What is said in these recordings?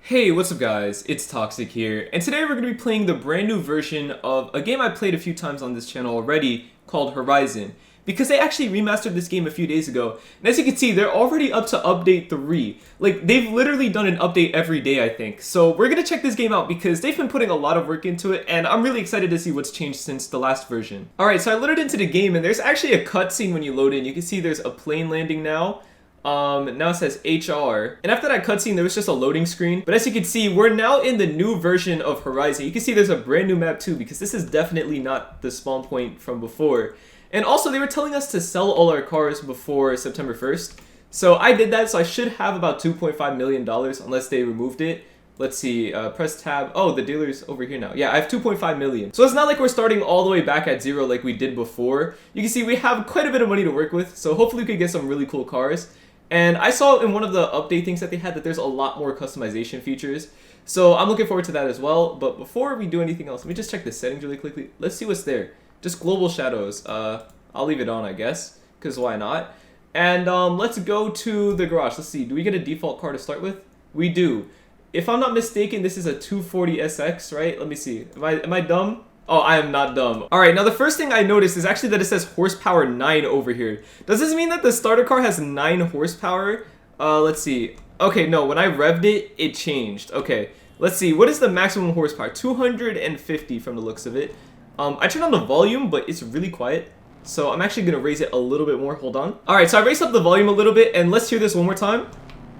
Hey, what's up guys? It's Toxic here, and today we're going to be playing the brand new version of a game I played a few times on this channel already called Horizon, because they actually remastered this game a few days ago, and as you can see, they're already up to update 3. Like, they've literally done an update every day, I think. So we're going to check this game out because they've been putting a lot of work into it, and I'm really excited to see what's changed since the last version. Alright, so I loaded into the game, and there's actually a cutscene when you load in. You can see there's a plane landing now. Now it says HR, and after that cutscene there was just a loading screen, but as you can see we're now in the new version of Horizon. You can see there's a brand new map too, because this is definitely not the spawn point from before. And also they were telling us to sell all our cars before September 1st, so I did that, so I should have about $2.5 million unless they removed it. Let's see, press tab. Oh, the dealer's over here now. Yeah, I have 2.5 million. So it's not like we're starting all the way back at zero like we did before. You can see we have quite a bit of money to work with, so hopefully we could get some really cool cars. And I saw in one of the update things that they had that there's a lot more customization features. So I'm looking forward to that as well. But before we do anything else, let me just check the settings really quickly. Let's see what's there. Just global shadows. I'll leave it on, I guess, because why not? And let's go to the garage. Let's see. Do we get a default car to start with? We do. If I'm not mistaken, this is a 240SX, right? Let me see. Am I dumb? Oh, I am not dumb. Alright, now the first thing I noticed is actually that it says horsepower 9 over here. Does this mean that the starter car has 9 horsepower? Let's see. Okay, no, when I revved it, it changed. Okay, let's see. What is the maximum horsepower? 250 from the looks of it. I turned on the volume, but it's really quiet. So I'm actually going to raise it a little bit more. Hold on. Alright, so I raised up the volume a little bit, and let's hear this one more time.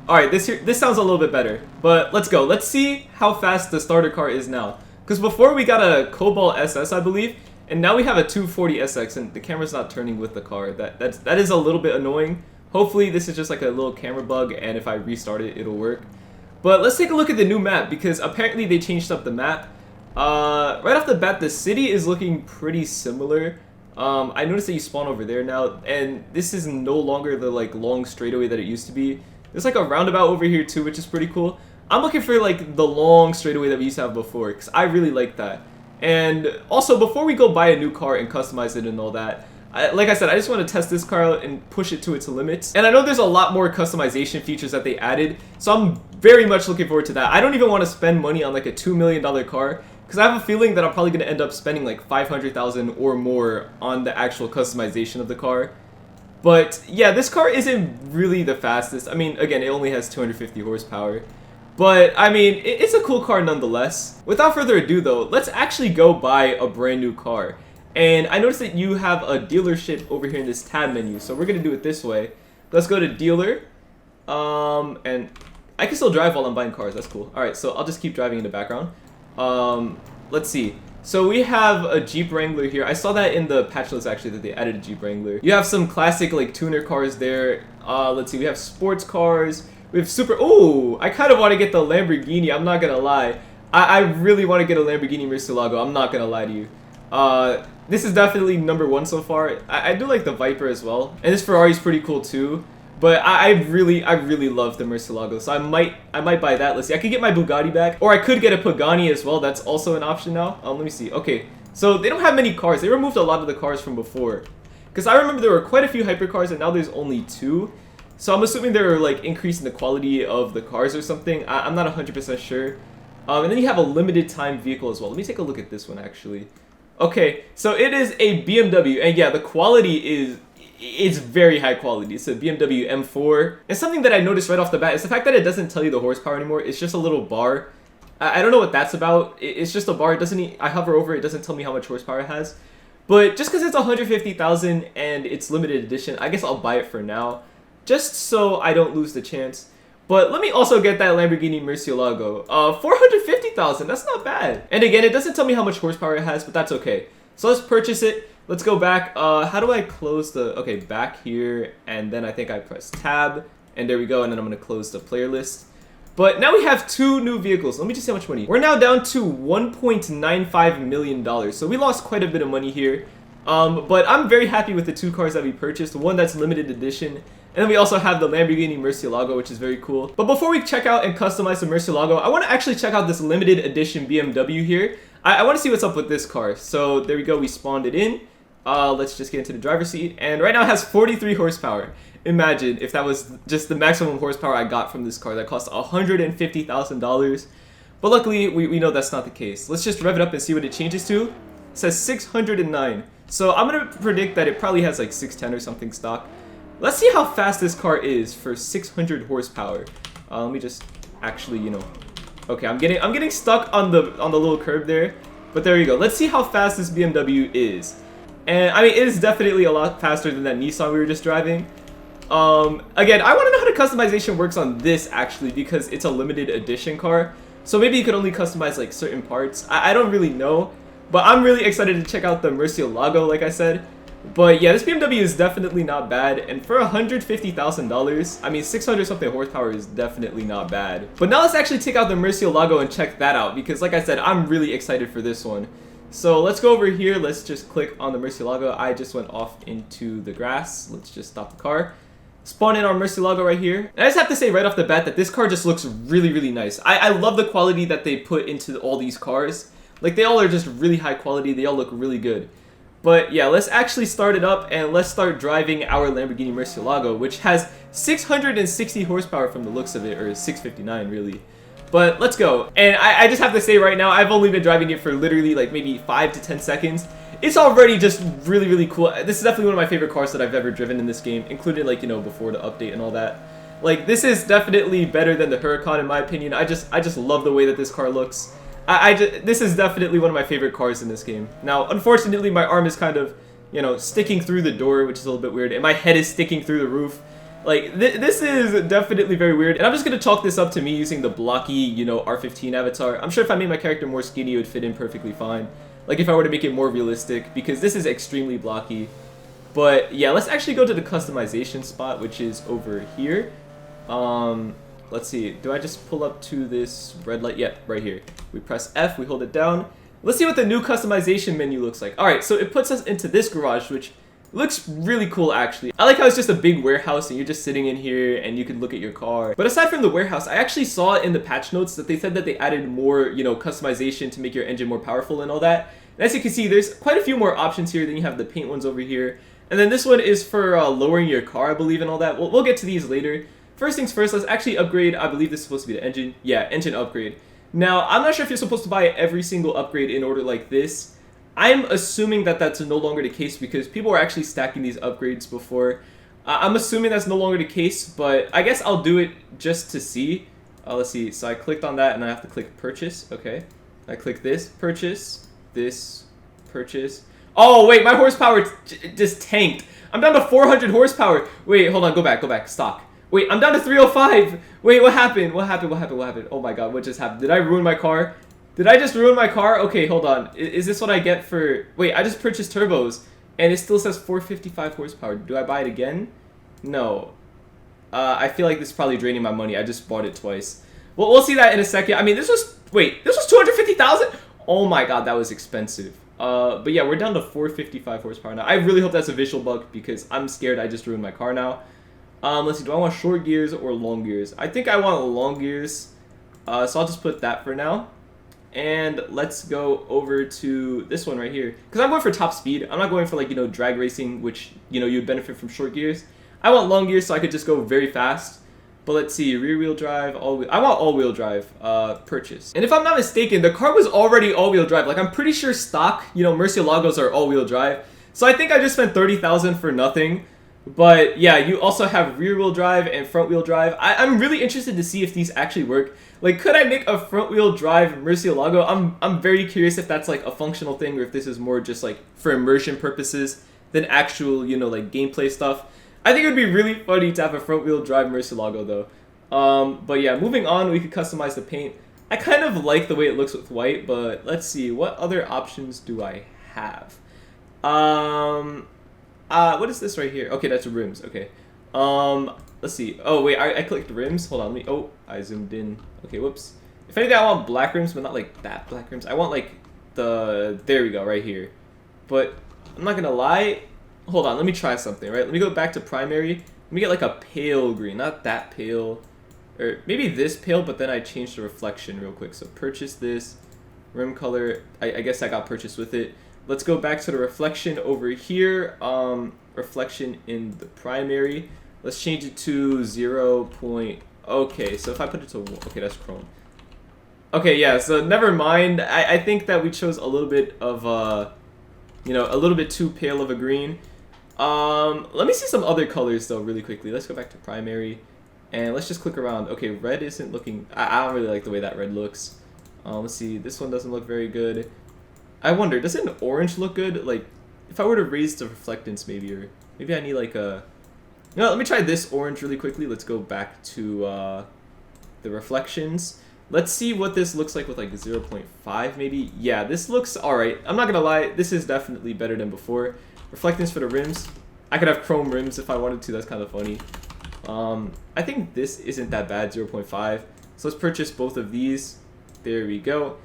Alright, this sounds a little bit better. But let's go. Let's see how fast the starter car is now. Because before we got a Cobalt SS, I believe, and now we have a 240SX, and the camera's not turning with the car. That is a little bit annoying. Hopefully this is just like a little camera bug, and if I restart it, it'll work. But let's take a look at the new map, because apparently they changed up the map. Right off the bat, the city is looking pretty similar. I noticed that you spawn over there now, and this is no longer the like long straightaway that it used to be. There's like a roundabout over here too, which is pretty cool. I'm looking for like the long straightaway that we used to have before, because I really like that. And also, before we go buy a new car and customize it and all that, like I said, I just want to test this car out and push it to its limits. And I know there's a lot more customization features that they added, so I'm very much looking forward to that. I don't even want to spend money on like a $2 million car, because I have a feeling that I'm probably going to end up spending like $500,000 or more on the actual customization of the car. But yeah, this car isn't really the fastest. I mean, again, it only has 250 horsepower. But, I mean, it's a cool car nonetheless. Without further ado though, let's actually go buy a brand new car. And I noticed that you have a dealership over here in this tab menu, so we're going to do it this way. Let's go to dealer. And I can still drive while I'm buying cars, that's cool. Alright, so I'll just keep driving in the background. Let's see. So we have a Jeep Wrangler here. I saw that in the patch list actually that they added a Jeep Wrangler. You have some classic like tuner cars there. Let's see, we have sports cars. We have super... Oh, I kind of want to get the Lamborghini, I'm not going to lie. I really want to get a Lamborghini Murcielago, I'm not going to lie to you. This is definitely number 1 so far. I do like the Viper as well. And this Ferrari's pretty cool too. But I really love the Murcielago, so I might buy that. Let's see, I could get my Bugatti back. Or I could get a Pagani as well, that's also an option now. Let me see. Okay, so they don't have many cars. They removed a lot of the cars from before. Because I remember there were quite a few hypercars and now there's only 2. So I'm assuming they're like increasing the quality of the cars or something. I'm not 100% sure. And then you have a limited time vehicle as well. Let me take a look at this one actually. Okay, so it is a BMW, and yeah, the quality it's very high quality. It's a Bmw M4. And something that I noticed right off the bat is the fact that it doesn't tell you the horsepower anymore. It's just a little bar. I don't know what that's about. It's just a bar. It doesn't. I hover over it, doesn't tell me how much horsepower it has. But just because it's 150,000 and it's limited edition, I guess I'll buy it for now, just so I don't lose the chance. But let me also get that Lamborghini Murcielago. 450,000, that's not bad. And again, it doesn't tell me how much horsepower it has, but that's okay. So let's purchase it. Let's go back. How do I close the... Okay, back here, and then I think I press tab, and there we go, and then I'm going to close the player list. But now we have 2 new vehicles. Let me just see how much money. We're now down to $1.95 million, so we lost quite a bit of money here. But I'm very happy with the 2 cars that we purchased. One that's limited edition, and then we also have the Lamborghini Murcielago, which is very cool. But before we check out and customize the Murcielago, I want to actually check out this limited edition BMW here. I want to see what's up with this car. So there we go, we spawned it in. Let's just get into the driver's seat, and right now it has 43 horsepower. imagine if that was just the maximum horsepower I got from this car that cost $150,000. But luckily, we know that's not the case. Let's just rev it up and see what it changes to. It says 609. So I'm going to predict that it probably has like 610 or something stock. Let's see how fast this car is for 600 horsepower. Let me just actually, you know... Okay, I'm getting stuck on the little curb there. But there you go. Let's see how fast this BMW is. And, I mean, it is definitely a lot faster than that Nissan we were just driving. Again, I want to know how the customization works on this, actually, because it's a limited edition car. So maybe you could only customize, like, certain parts. I don't really know. But I'm really excited to check out the Murcielago, like I said. But yeah, this BMW is definitely not bad. And for $150,000, I mean, 600 something horsepower is definitely not bad. But now let's actually take out the Murcielago and check that out. Because like I said, I'm really excited for this one. So let's go over here. Let's just click on the Murcielago. I just went off into the grass. Let's just stop the car. Spawn in our Murcielago right here. And I just have to say right off the bat that this car just looks really, really nice. I love the quality that they put into all these cars. Like, they all are just really high quality. They all look really good. But yeah, let's actually start it up and let's start driving our Lamborghini Murcielago, which has 660 horsepower from the looks of it, or 659 really. But let's go. And I just have to say right now, I've only been driving it for literally like maybe 5 to 10 seconds. It's already just really, really cool. This is definitely one of my favorite cars that I've ever driven in this game, including, like, you know, before the update and all that. Like, this is definitely better than the Huracan in my opinion. I just love the way that this car looks. This is definitely one of my favorite cars in this game. Now, unfortunately, my arm is kind of, you know, sticking through the door, which is a little bit weird, and my head is sticking through the roof. Like, this is definitely very weird, and I'm just gonna chalk this up to me using the blocky, you know, R15 avatar. I'm sure if I made my character more skinny, it would fit in perfectly fine. Like, if I were to make it more realistic, because this is extremely blocky. But, yeah, let's actually go to the customization spot, which is over here. Let's see, do I just pull up to this red light? Yeah, right here. We press F, we hold it down. Let's see what the new customization menu looks like. Alright, so it puts us into this garage, which looks really cool, actually. I like how it's just a big warehouse and you're just sitting in here and you can look at your car. But aside from the warehouse, I actually saw in the patch notes that they said that they added more, you know, customization to make your engine more powerful and all that. And as you can see, there's quite a few more options here. Then you have the paint ones over here. And then this one is for lowering your car, I believe, and all that. We'll get to these later. First things first, let's actually upgrade. I believe this is supposed to be the engine. Yeah, engine upgrade. Now, I'm not sure if you're supposed to buy every single upgrade in order like this. I'm assuming that that's no longer the case because people were actually stacking these upgrades before. I'm assuming that's no longer the case, but I guess I'll do it just to see. Let's see. So I clicked on that and I have to click purchase. Okay. I click this, purchase, this, purchase. Oh, wait, my horsepower just tanked. I'm down to 400 horsepower. Wait, hold on. Go back. Stock. Wait, I'm down to 305. Wait, what happened? What happened? Oh my god, what just happened? Did I ruin my car? Did I just ruin my car? Okay, hold on. Is this what I get for... Wait, I just purchased turbos, and it still says 455 horsepower. Do I buy it again? No. I feel like this is probably draining my money. I just bought it twice. Well, we'll see that in a second. I mean, this was... Wait, this was 250,000? Oh my god, that was expensive. But yeah, we're down to 455 horsepower now. I really hope that's a visual bug, because I'm scared I just ruined my car now. Let's see, do I want short gears or long gears? I think I want long gears, so I'll just put that for now. And let's go over to this one right here, because I'm going for top speed. I'm not going for, like, you know, drag racing, which, you know, you'd benefit from short gears. I want long gears so I could just go very fast. But let's see, rear wheel drive, all wheel. I want all wheel drive, purchase. And if I'm not mistaken, the car was already all wheel drive. Like, I'm pretty sure stock, you know, Murcielagos are all wheel drive. So I think I just spent 30,000 for nothing. But yeah, you also have rear wheel drive and front wheel drive. I'm really interested to see if these actually work. Like, could I make a front wheel drive Murcielago? I'm very curious if that's like a functional thing or if this is more just like for immersion purposes than actual, you know, like gameplay stuff. I think it would be really funny to have a front wheel drive Murcielago though. But yeah, moving on, we could customize the paint. I kind of like the way it looks with white, but let's see, what other options do I have? What is this right here? Okay, that's rims. Okay. Let's see. Oh, wait, I clicked rims. Hold on. Let me... Oh, I zoomed in. Okay, whoops. If anything, I want black rims, but not like that black rims. I want like the... There we go, right here. But I'm not gonna lie. Hold on, let me try something, right? Let me go back to primary. Let me get like a pale green, not that pale. Or maybe this pale, but then I changed the reflection real quick. So purchase this. Rim color, I guess I got purchased with it. Let's go back to the reflection over here. Reflection in the primary. Let's change it to 0. Okay, so if I put it to 1, okay, that's chrome. Okay, yeah, so never mind. I think that we chose a little bit of, you know, a little bit too pale of a green. Let me see some other colors, though, really quickly. Let's go back to primary, and let's just click around. Okay, red isn't looking... I don't really like the way that red looks. Let's see. This one doesn't look very good. I wonder, does an orange look good? Like, if I were to raise the reflectance, maybe, or maybe I need, like, a... You know, let me try this orange really quickly. Let's go back to, the reflections. Let's see what this looks like with like 0.5 maybe. Yeah, this looks alright. I'm not gonna lie, this is definitely better than before. Reflectance for the rims. I could have chrome rims if I wanted to, that's kind of funny. I think this isn't that bad, 0.5. So let's purchase both of these. There we go.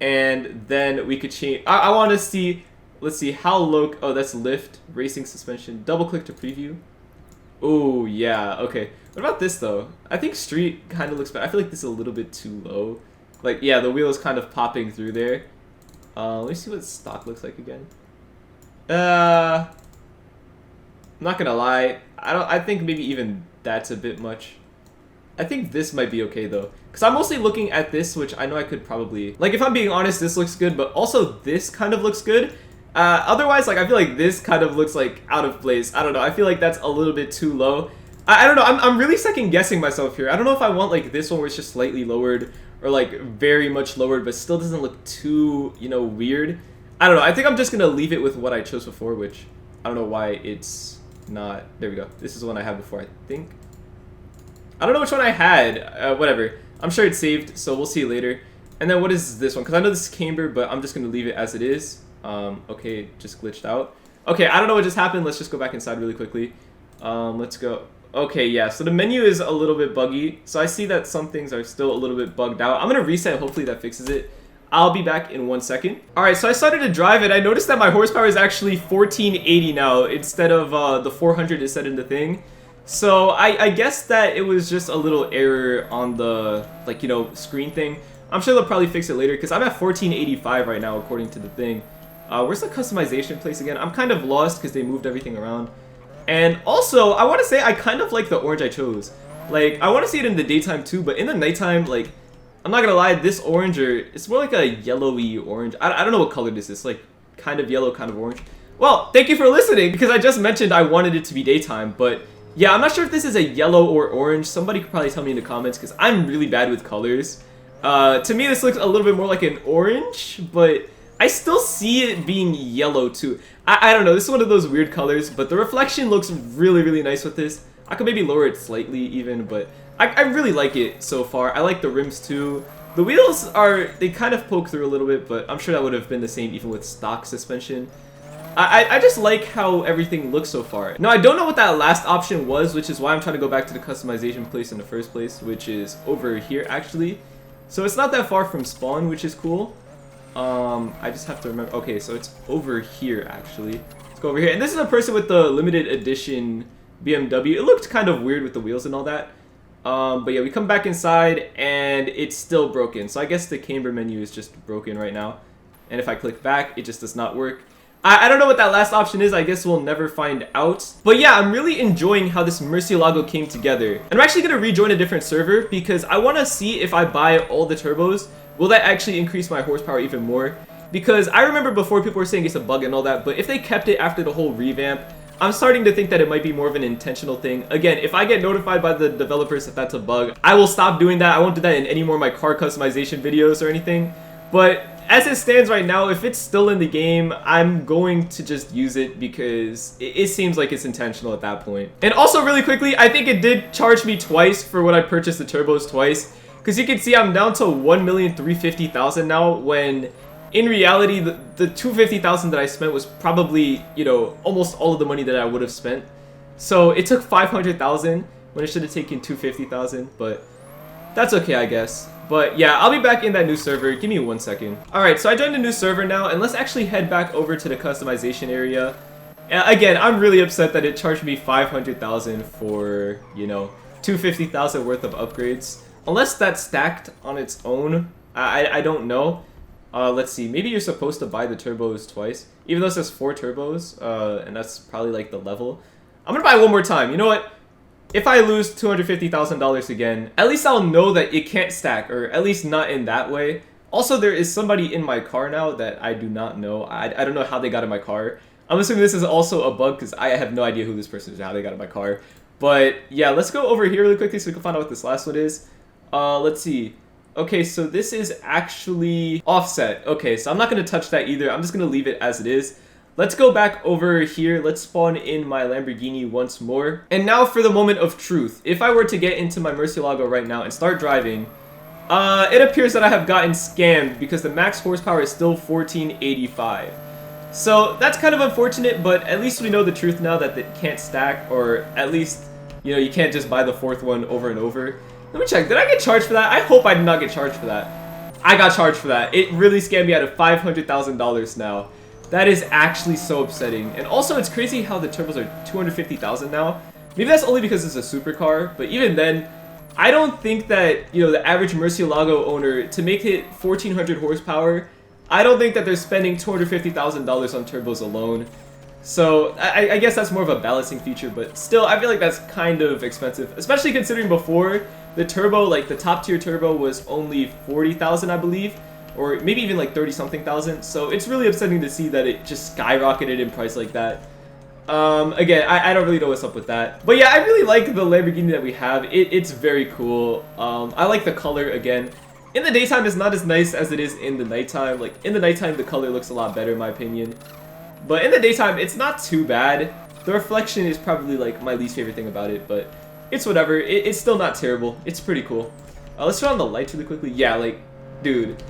And then we could change, I want to see, let's see, how low, oh, that's lift, racing suspension. Double click to preview. Oh, yeah, okay. What about this, though? I think street kind of looks better. I feel like this is a little bit too low. Like, yeah, the wheel is kind of popping through there. Let me see what stock looks like again. I'm not gonna lie. I think maybe even that's a bit much. I think this might be okay, though. Because I'm mostly looking at this, which I know I could probably... Like, if I'm being honest, this looks good, but also this kind of looks good. Otherwise, like, I feel like this kind of looks, like, out of place. I don't know. I feel like that's a little bit too low. I don't know. I'm really second guessing myself here. I don't know if I want, like, this one where it's just slightly lowered or, like, very much lowered, but still doesn't look too, you know, weird. I don't know. I think I'm just going to leave it with what I chose before, which I don't know why it's not. There we go. This is the one I had before, I think. I don't know which one I had. Whatever. I'm sure it's saved, so we'll see later. And then what is this one? Because I know this is camber, but I'm just going to leave it as it is. Okay, just glitched out. Okay, I don't know what just happened. Let's just go back inside really quickly. Let's go. Okay, yeah, so the menu is a little bit buggy. So I see that some things are still a little bit bugged out. I'm going to reset. Hopefully that fixes it. I'll be back in 1 second. All right, so I started to drive it. I noticed that my horsepower is actually 1480 now instead of the 400 it said in the thing. So I guess that it was just a little error on the, like, you know, screen thing. I'm sure they'll probably fix it later because I'm at 1485 right now according to the thing. Where's the customization place again? I'm kind of lost because they moved everything around. And also, I want to say I kind of like the orange I chose. Like, I want to see it in the daytime too, but in the nighttime, like, I'm not gonna lie, this orange, it's more like a yellowy orange. I don't know what color this is, like, kind of yellow, kind of orange. Well, thank you for listening, because I just mentioned I wanted it to be daytime, but yeah, I'm not sure if this is a yellow or orange. Somebody could probably tell me in the comments, because I'm really bad with colors. To me, this looks a little bit more like an orange, but I still see it being yellow too. I don't know, this is one of those weird colors, but the reflection looks really, really nice with this. I could maybe lower it slightly even, but I really like it so far. I like the rims too. The wheels they kind of poke through a little bit, but I'm sure that would have been the same even with stock suspension. I just like how everything looks so far. Now, I don't know what that last option was, which is why I'm trying to go back to the customization place in the first place, which is over here actually. So it's not that far from spawn, which is cool. I just have to remember. Okay, so it's over here actually. Let's go over here. And this is a person with the limited edition BMW. It looked kind of weird with the wheels and all that. But yeah, we come back inside and it's still broken. So I guess the camber menu is just broken right now. And if I click back, it just does not work. I don't know what that last option is. I guess we'll never find out. But yeah, I'm really enjoying how this Murcielago came together. And I'm actually going to rejoin a different server because I want to see if I buy all the turbos, will that actually increase my horsepower even more? Because I remember before people were saying it's a bug and all that, but if they kept it after the whole revamp, I'm starting to think that it might be more of an intentional thing. Again, if I get notified by the developers that that's a bug, I will stop doing that. I won't do that in any more of my car customization videos or anything. But as it stands right now, if it's still in the game, I'm going to just use it because it seems like it's intentional at that point. And also really quickly, I think it did charge me twice for what I purchased the turbos twice. Because you can see I'm down to 1,350,000 now when in reality, the 250,000 that I spent was probably, you know, almost all of the money that I would have spent. So it took 500,000 when it should have taken 250,000, but that's okay, I guess. But yeah, I'll be back in that new server. Give me 1 second. All right, so I joined a new server now, and let's actually head back over to the customization area. Again, I'm really upset that it charged me 500,000 for, you know, 250,000 worth of upgrades. Unless that's stacked on its own, I don't know. Let's see, maybe you're supposed to buy the turbos twice, even though it says 4 turbos, and that's probably like the level. I'm gonna buy one more time. You know what? if I lose $250,000 again, at least I'll know that it can't stack, or at least not in that way. Also, there is somebody in my car now that I do not know. I don't know how they got in my car. I'm assuming this is also a bug because I have no idea who this person is and how they got in my car. But yeah, let's go over here really quickly so we can find out what this last one is. Let's see. Okay, so this is actually offset. Okay, so I'm not going to touch that either. I'm just going to leave it as it is. Let's go back over here. Let's spawn in my Lamborghini once more. And now for the moment of truth. If I were to get into my Murcielago right now and start driving, it appears that I have gotten scammed because the max horsepower is still 1485. So that's kind of unfortunate, but at least we know the truth now that it can't stack, or at least, you know, you can't just buy the fourth one over and over. Let me check. Did I get charged for that? I hope I did not get charged for that. I got charged for that. It really scammed me out of $500,000 now. That is actually so upsetting. And also, it's crazy how the turbos are $250,000 now. Maybe that's only because it's a supercar, but even then, I don't think that, you know, the average Murcielago owner, to make it 1400 horsepower, I don't think that they're spending $250,000 on turbos alone. So I guess that's more of a balancing feature, but still, I feel like that's kind of expensive, especially considering before the turbo, like the top tier turbo, was only 40,000, I believe, or maybe even like 30-something thousand. So it's really upsetting to see that it just skyrocketed in price like that. Again, I don't really know what's up with that. But yeah, I really like the Lamborghini that we have. It's very cool. I like the color again. In the daytime, it's not as nice as it is in the nighttime. Like, in the nighttime, the color looks a lot better in my opinion. But in the daytime, it's not too bad. The reflection is probably like my least favorite thing about it, but it's whatever. It's still not terrible. It's pretty cool. Let's turn on the lights really quickly. Yeah, like, dude,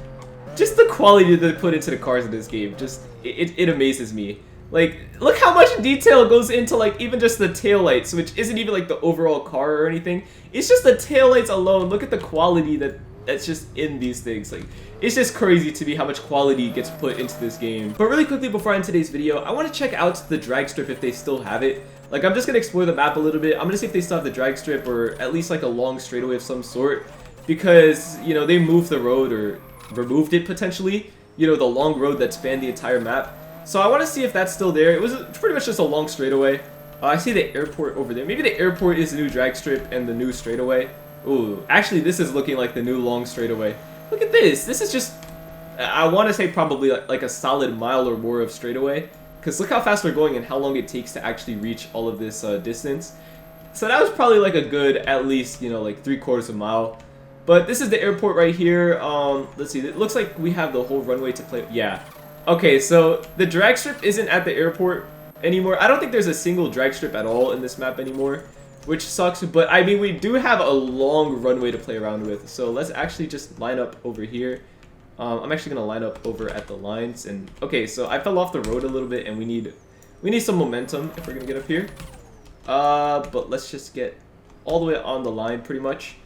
just the quality that they put into the cars in this game, just, it amazes me. Like, look how much detail goes into, like, even just the taillights, which isn't even, like, the overall car or anything. It's just the taillights alone. Look at the quality that's just in these things. Like, it's just crazy to me how much quality gets put into this game. But really quickly before I end today's video, I want to check out the drag strip if they still have it. Like, I'm just going to explore the map a little bit. I'm going to see if they still have the drag strip, or at least, like, a long straightaway of some sort. Because, you know, they moved the road, or removed it potentially. You know, the long road that spanned the entire map. So I want to see if that's still there. It was pretty much just a long straightaway. I see the airport over there. Maybe the airport is the new drag strip and the new straightaway. Ooh, actually this is looking like the new long straightaway. Look at this. This is just, I want to say probably like a solid mile or more of straightaway. Because look how fast we're going and how long it takes to actually reach all of this distance. So that was probably like a good, at least, you know, like 3/4 of a mile. But this is the airport right here. Let's see. It looks like we have the whole runway to play. Yeah. Okay, so the drag strip isn't at the airport anymore. I don't think there's a single drag strip at all in this map anymore, which sucks. But I mean, we do have a long runway to play around with. So let's actually just line up over here. I'm actually gonna line up over at the lines. And okay, so I fell off the road a little bit, and we need some momentum if we're gonna get up here. But let's just get all the way on the line pretty much.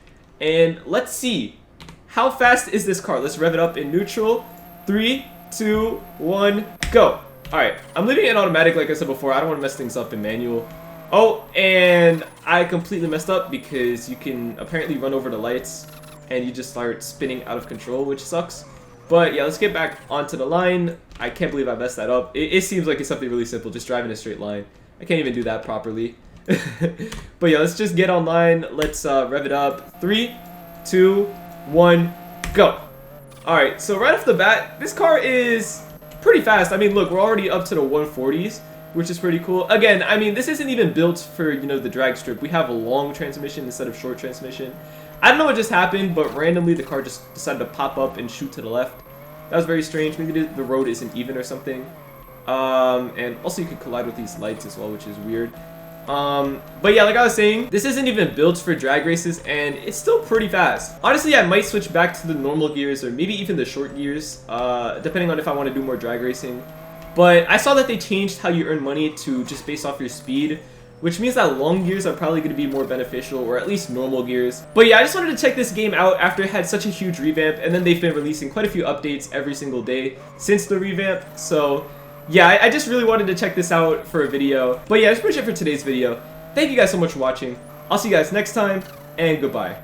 And let's see, how fast is this car? Let's rev it up in neutral. 3, 2, 1, go. Alright, I'm leaving it in automatic like I said before. I don't want to mess things up in manual. Oh, and I completely messed up because you can apparently run over the lights and you just start spinning out of control, which sucks. But yeah, let's get back onto the line. I can't believe I messed that up. It seems like it's something really simple, just driving a straight line. I can't even do that properly. But yeah, let's just get online. Let's rev it up. 3, 2, 1, go. Alright, so right off the bat, this car is pretty fast. I mean, look, we're already up to the 140s, which is pretty cool. Again, I mean, this isn't even built for, you know, the drag strip. We have a long transmission instead of short transmission. I don't know what just happened, but randomly the car just decided to pop up and shoot to the left. That was very strange. Maybe the road isn't even or something. And also you could collide with these lights as well, which is weird. But yeah, like I was saying, this isn't even built for drag races, and it's still pretty fast. Honestly, I might switch back to the normal gears, or maybe even the short gears, depending on if I want to do more drag racing. But I saw that they changed how you earn money to just based off your speed, which means that long gears are probably going to be more beneficial, or at least normal gears. But yeah, I just wanted to check this game out after it had such a huge revamp, and then they've been releasing quite a few updates every single day since the revamp. So yeah, I just really wanted to check this out for a video. But yeah, that's pretty much it for today's video. Thank you guys so much for watching. I'll see you guys next time, and goodbye.